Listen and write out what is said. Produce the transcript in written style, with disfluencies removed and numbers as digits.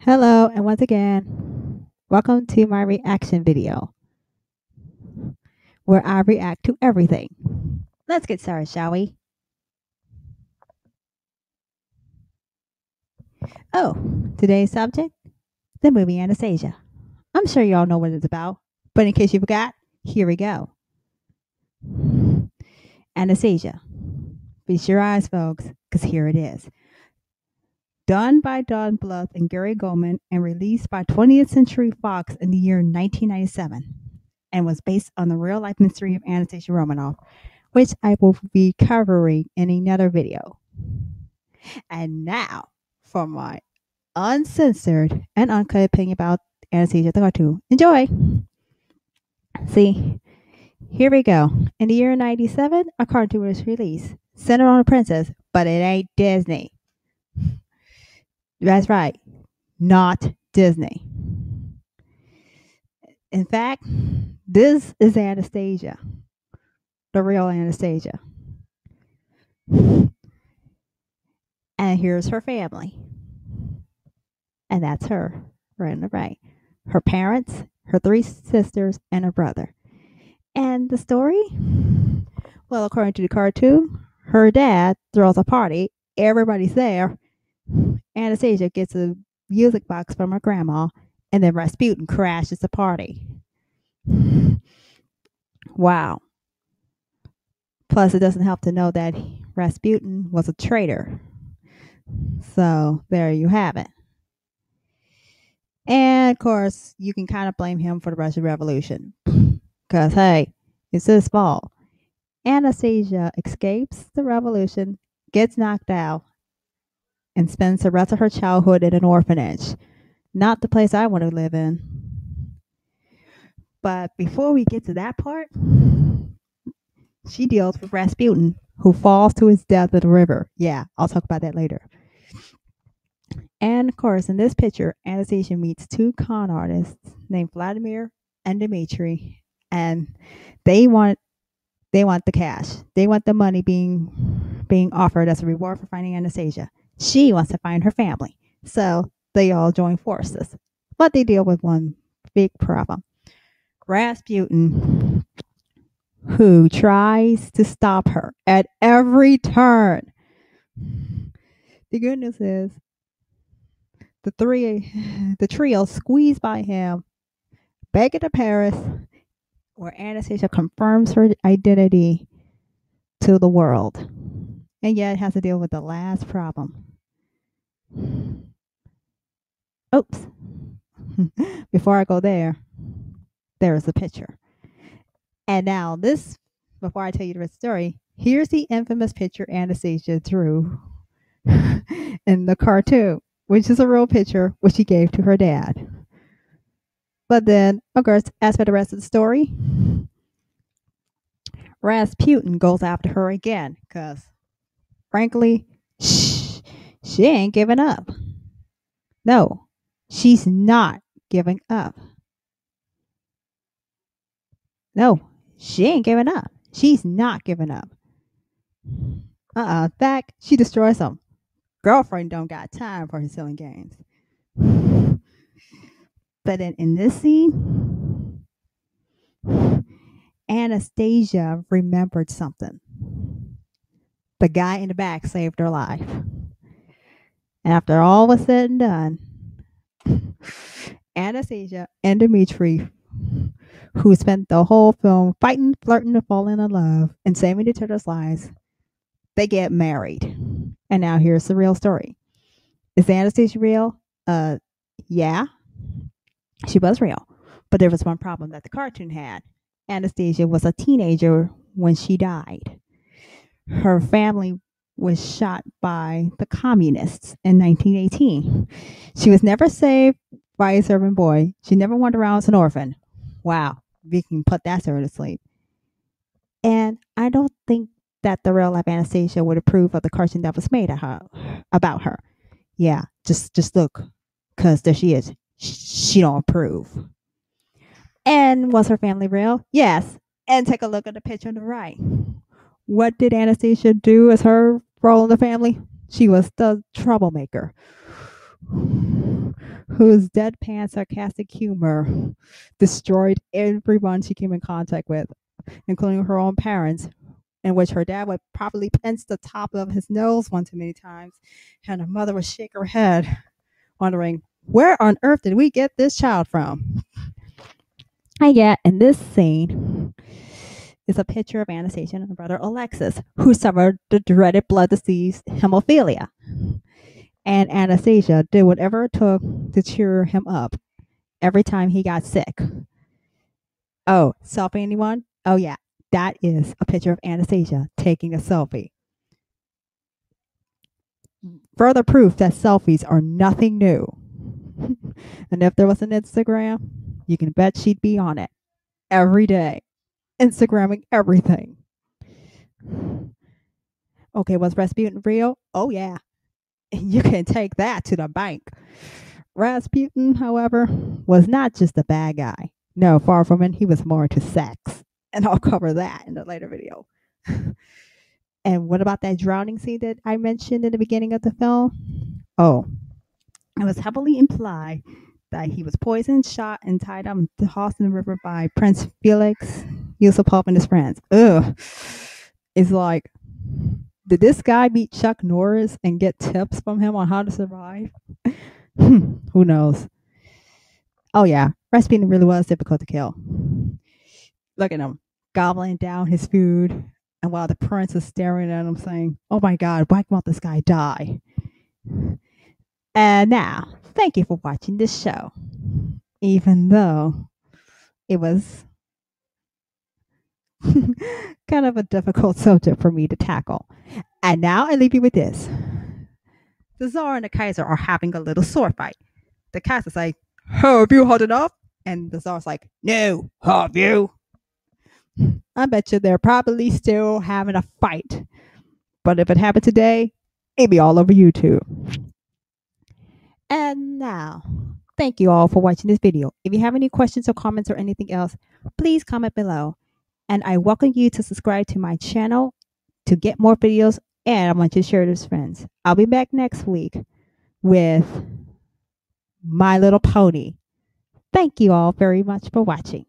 Hello, and once again, welcome to my reaction video where I react to everything. Let's get started, shall we? Oh, today's subject, the movie Anastasia. I'm sure you all know what it's about, but in case you forgot, here we go. Anastasia. Feast your eyes, folks, because here it is. Done by Don Bluth and Gary Goldman and released by 20th Century Fox in the year 1997 and was based on the real life mystery of Anastasia Romanoff, which I will be covering in another video. And now for my uncensored and uncut opinion about Anastasia the cartoon. Enjoy! See, here we go. In the year 97, a cartoon was released, centered on a princess, but it ain't Disney. That's right, not Disney. In fact, this is Anastasia, the real Anastasia. And here's her family. And that's her, right on the right. Her parents, her three sisters, and her brother. And the story? Well, according to the cartoon, her dad throws a party. Everybody's there. Anastasia gets a music box from her grandma, and then Rasputin crashes the party. Wow. Plus, it doesn't help to know that Rasputin was a traitor. So, there you have it. And, of course, you can kind of blame him for the Russian Revolution. Because, hey, it's his fault. Anastasia escapes the revolution, gets knocked out, and spends the rest of her childhood in an orphanage. Not the place I want to live in. But before we get to that part, she deals with Rasputin, who falls to his death in the river. Yeah, I'll talk about that later. And of course, in this picture, Anastasia meets two con artists named Vladimir and Dmitri, and they want the cash. They want the money being offered as a reward for finding Anastasia. She wants to find her family, so they all join forces. But they deal with one big problem: Rasputin, who tries to stop her at every turn. The good news is the trio squeeze by him, back into Paris, where Anastasia confirms her identity to the world, and yet has to deal with the last problem. Oops. Before I go there is a picture. And now before I tell you the rest of the story, here's the infamous picture Anastasia drew in the cartoon, which is a real picture which she gave to her dad. But then, of course, as for the rest of the story, Rasputin goes after her again because, frankly, she ain't giving up. No, she's not giving up. No, she ain't giving up. She's not giving up. In fact, she destroys him. Girlfriend don't got time for his silly games. But then in this scene, Anastasia remembered something. The guy in the back saved her life. After all was said and done, Anastasia and Dmitri, who spent the whole film fighting, flirting, and falling in love and saving each other's lives, they get married. And now here's the real story. Is Anastasia real? Yeah, she was real. But there was one problem that the cartoon had. Anastasia was a teenager when she died. Her family was shot by the communists in 1918. She was never saved by a servant boy. She never went around as an orphan. Wow, we can put that story to sleep. And I don't think that the real life Anastasia would approve of the cartoon that was made about her. Yeah, just look, because there she is. She don't approve. And was her family real? Yes. And take a look at the picture on the right. What did Anastasia do as her role in the family? She was the troublemaker. whose deadpan sarcastic humor destroyed everyone she came in contact with, including her own parents, in which her dad would probably pinch the top of his nose one too many times, and her mother would shake her head, wondering, where on earth did we get this child from? And yet, in this scene, is a picture of Anastasia and her brother Alexis, who suffered the dreaded blood disease hemophilia. And Anastasia did whatever it took to cheer him up every time he got sick. Oh, selfie anyone? Oh yeah, that is a picture of Anastasia taking a selfie. Further proof that selfies are nothing new. And if there was an Instagram, you can bet she'd be on it every day, Instagramming everything. Okay, was Rasputin real? Oh yeah, you can take that to the bank. Rasputin, however, was not just a bad guy. No, far from it, he was more into sex. And I'll cover that in a later video. And what about that drowning scene that I mentioned in the beginning of the film? Oh, it was heavily implied that he was poisoned, shot, and tied up and tossed in the river by Prince Felix, Yusupov, and his friends. Ugh. It's like, did this guy meet Chuck Norris and get tips from him on how to survive? Who knows? Oh yeah, Rasputin really was difficult to kill. Look at him, gobbling down his food, and while the prince is staring at him saying, oh my god, why won't this guy die? And now, thank you for watching this show. Even though it was kind of a difficult subject for me to tackle. And now I leave you with this. The Tsar and the Kaiser are having a little sword fight. The Kaiser's like, have you had enough? And the Tsar's like, no, have you? I bet you they're probably still having a fight. But if it happened today, it'd be all over YouTube. And now, thank you all for watching this video. If you have any questions or comments or anything else, please comment below. And I welcome you to subscribe to my channel to get more videos, and I want you to share it with friends. I'll be back next week with My Little Pony. Thank you all very much for watching.